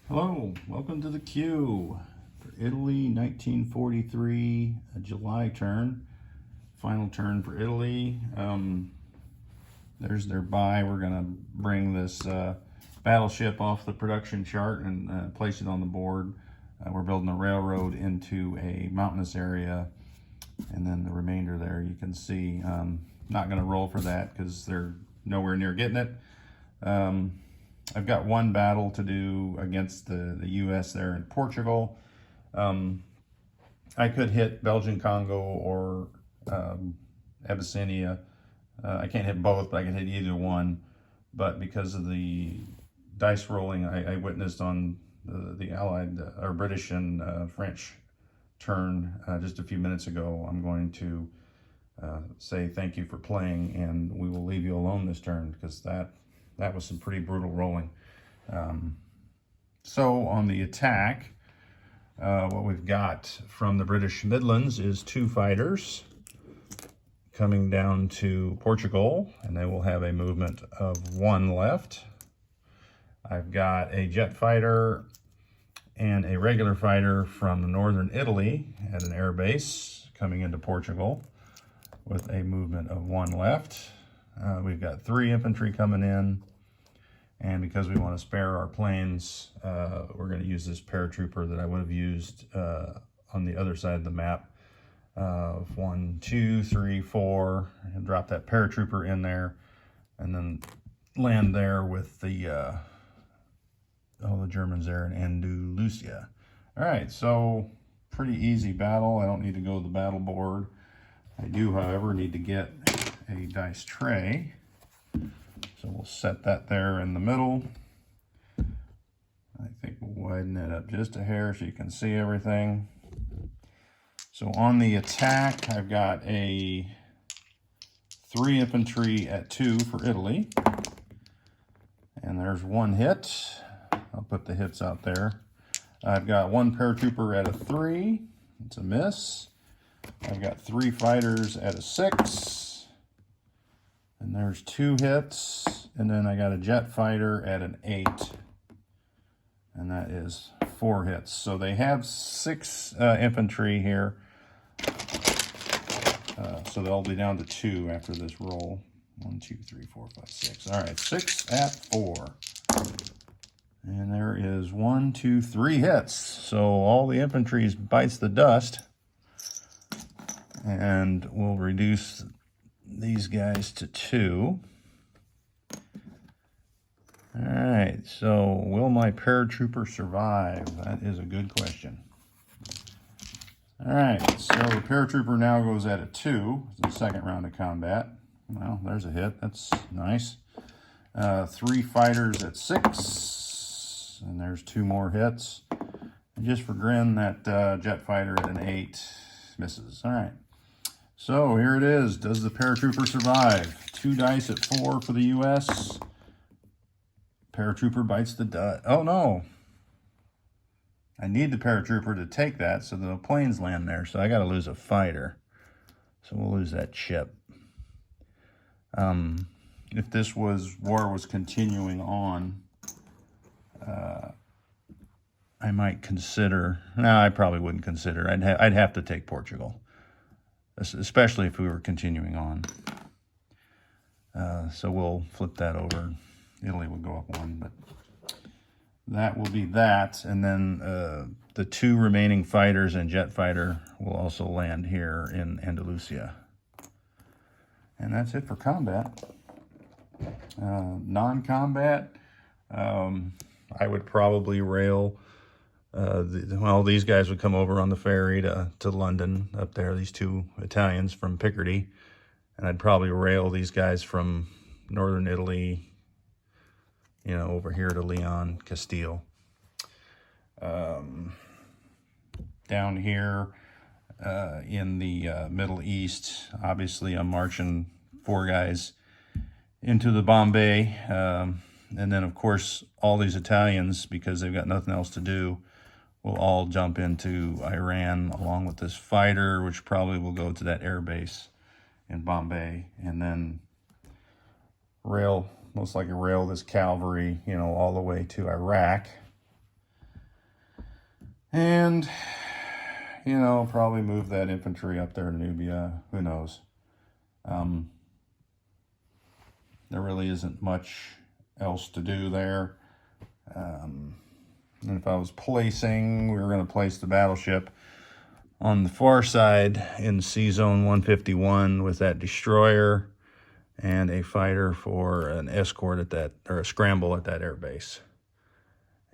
Hello, welcome to the queue for Italy 1943, a July turn, final turn for Italy. There's their buy. We're going to bring this battleship off the production chart and place it on the board. We're building a railroad into a mountainous area, and then the remainder there you can see. Not going to roll for that because they're nowhere near getting it. I've got one battle to do against the U.S. there in Portugal. I could hit Belgian Congo or Abyssinia. I can't hit both, but I can hit either one. But because of the dice rolling I witnessed on the Allied or British and French turn just a few minutes ago, I'm going to say thank you for playing, and we will leave you alone this turn because that was some pretty brutal rolling. So on the attack, what we've got from the British Midlands is 2 fighters coming down to Portugal, and they will have a movement of 1 left. I've got a jet fighter and a regular fighter from northern Italy at an air base coming into Portugal with a movement of 1 left. We've got 3 infantry coming in, and because we want to spare our planes, we're going to use this paratrooper that I would have used on the other side of the map. 1, 2, 3, 4, and drop that paratrooper in there, and then land there with the all the Germans there in Andalusia. All right, so pretty easy battle. I don't need to go to the battle board. I do, however, need to get a dice tray. So we'll set that there in the middle. I think we'll widen it up just a hair so you can see everything. So on the attack, I've got a 3 infantry at 2 for Italy. And there's 1 hit. I'll put the hits out there. I've got 1 paratrooper at a 3. It's a miss. I've got 3 fighters at a 6. And there's 2 hits. And then I got a jet fighter at an 8. And that is 4 hits. So they have 6 infantry here. So they'll be down to 2 after this roll. 1, 2, 3, 4, 5, 6. All right, 6 at 4. And there is 1, 2, 3 hits. So all the infantry bites the dust. And we'll reduce these guys to 2. All right, so will my paratrooper survive? That is a good question. All right, so the paratrooper now goes at a 2. It's the second round of combat. Well, there's a hit. That's nice. 3 fighters at 6, and there's 2 more hits. And just for grin, that jet fighter at an 8 misses. All right. So here it is. Does the paratrooper survive? 2 dice at 4 for the U.S. Paratrooper bites the dust. Oh, no. I need the paratrooper to take that so the planes land there. So I got to lose a fighter. So we'll lose that chip. If this war was continuing on, I might consider. No, I probably wouldn't consider. I'd have to take Portugal, especially if we were continuing on. So we'll flip that over. Italy will go up 1, but that will be that. And then the 2 remaining fighters and jet fighter will also land here in Andalusia. And that's it for combat. Non-combat, I would probably rail. Well, these guys would come over on the ferry to London up there, these 2 Italians from Picardy. And I'd probably rail these guys from northern Italy, you know, over here to Leon, Castile. Down here in the Middle East, obviously I'm marching 4 guys into the Bombay. And then, of course, all these Italians, because they've got nothing else to do, will all jump into Iran along with this fighter, which probably will go to that air base in Bombay, and then most likely rail this cavalry, you know, all the way to Iraq. And, you know, probably move that infantry up there to Nubia. Who knows? There really isn't much else to do there. And if I was placing, we were going to place the battleship on the far side in C Zone 151 with that destroyer and a fighter for an escort at that, or a scramble at that airbase.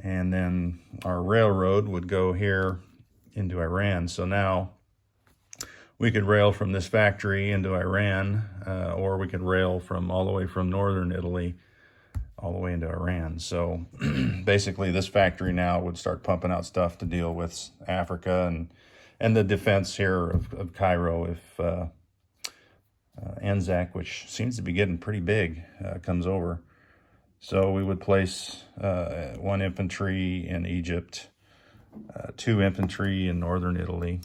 And then our railroad would go here into Iran. So now we could rail from this factory into Iran, or we could rail from all the way from northern Italy all the way into Iran. So basically this factory now would start pumping out stuff to deal with Africa and the defense here of Cairo if Anzac, which seems to be getting pretty big, comes over. So we would place 1 infantry in Egypt, 2 infantry in northern Italy.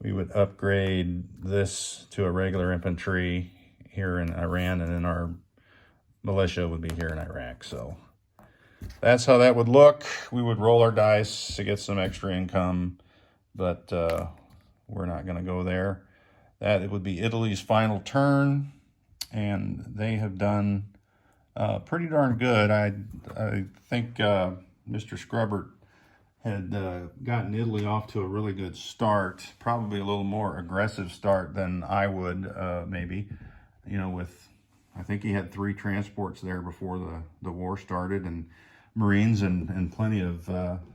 We would upgrade this to a regular infantry here in Iran, and then our militia would be here in Iraq. So that's how that would look. We would roll our dice to get some extra income, but we're not going to go there. That it would be Italy's final turn, and they have done pretty darn good. I think Mr. Scrubbert had gotten Italy off to a really good start, probably a little more aggressive start than I would maybe, you know, with, I think he had 3 transports there before the war started, and Marines and plenty of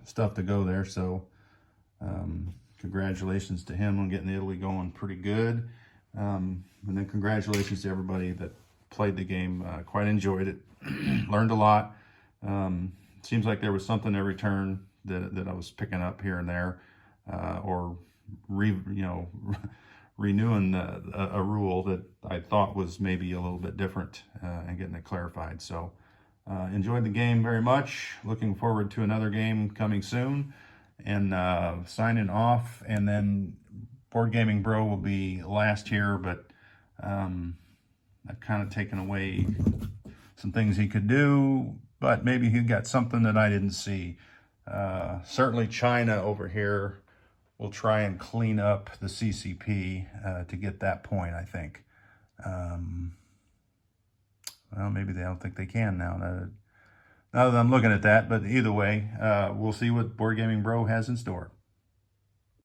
stuff to go there. So congratulations to him on getting Italy going pretty good. And then congratulations to everybody that played the game. Quite enjoyed it. Learned a lot. Seems like there was something every turn that I was picking up here and there, or renewing a rule that I thought was maybe a little bit different, and getting it clarified. So enjoyed the game very much. Looking forward to another game coming soon, and signing off. And then Board Gaming Bro will be last here, but I've kind of taken away some things he could do, but maybe he got something that I didn't see. Certainly China over here will try and clean up the CCP to get that point, I think. Well, maybe they don't think they can now that I'm looking at that, but either way, we'll see what Board Gaming Bro has in store.